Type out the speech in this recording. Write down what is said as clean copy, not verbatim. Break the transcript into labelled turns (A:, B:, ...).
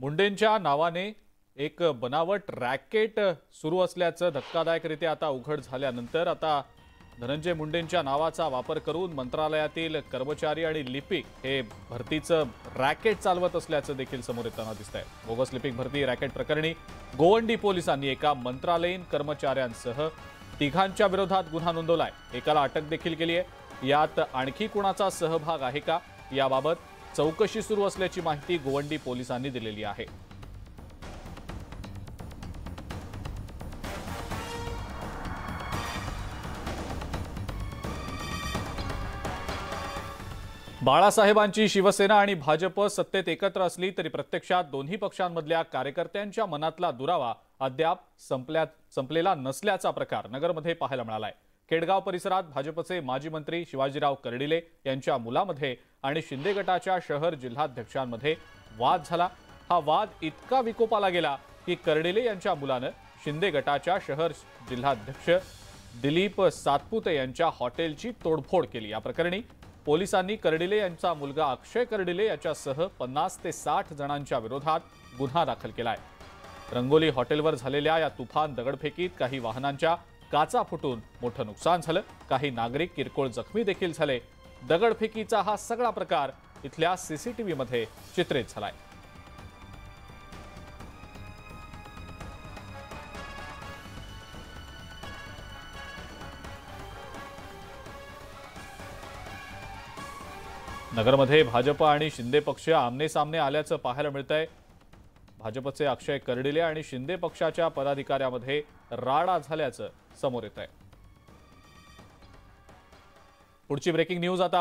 A: मुंडेंच्या नावाने एक बनावट रॅकेट सुरू असल्याचं धक्कादायकरीत्या आता उघड झाल्यानंतर आता धनंजय मुंडेंच्या नावाचा वापर करून मंत्रालयातील कर्मचारी आणि लिपिक हे भरतीचं रॅकेट चालवत असल्याचं देखील समोर येताना दिसतंय। बोगस लिपिक भरती रॅकेट प्रकरणी गोवंडी पोलिसांनी एका मंत्रालयीन कर्मचाऱ्यांसह तिघांच्या विरोधात गुन्हा नोंदवलाय। एकाला अटक देखील केली आहे। यात आणखी कुणाचा सहभाग आहे का याबाबत चौकशी सुरू असल्याची माहिती गोवंडी पोलिसांनी दिलेली आहे। बाळासाहेबांची शिवसेना आणि भाजप सत्तेत एकत्र असली तरी प्रत्यक्षात दोन्ही पक्षांमधल्या कार्यकर्त्यांच्या मनातला दुरावा अद्याप संपलेला नसल्याचा प्रकार नगरमध्ये पाहायला मिळालाय। केडगाव परिसरात भाजपचे माजी मंत्री शिवाजीराव कर्डिले यांच्या मुलामध्ये आणि शिंदे गटाच्या शहर जिल्हाध्यक्षांमध्ये वाद झाला। हा वाद इतका विकोपाला गेला की कर्डिले यांच्या मुलानं शिंदे गटाच्या शहर जिल्हाध्यक्ष दिलीप सातपुते यांच्या हॉटेलची तोडफोड केली। या प्रकरणी पोलिसांनी कर्डिले यांचा मुलगा अक्षय कर्डिले याच्यासह 50 ते 60 जणांच्या विरोधात गुन्हा दाखल केलाय। रंगोली हॉटेलवर झालेल्या या तुफान दगडफेकीत काही वाहनांच्या काचा फुटून मोठं नुकसान झालं। काही नागरिक किरकोळ जखमी देखील झाले। दगडफेकीचा हा सगळा प्रकार इथल्या सीसीटीव्ही मध्ये चित्रित झालाय। नगरमध्ये भाजप आणि शिंदे पक्ष आमने सामने आल्याचं पाहायला मिळतंय। भाजपचे अक्षय कर्डिले आणि शिंदे पक्षाच्या पदाधिकाऱ्यामध्ये राडा झाल्याचं समोर येतंय। पुढची ब्रेकिंग न्यूज आता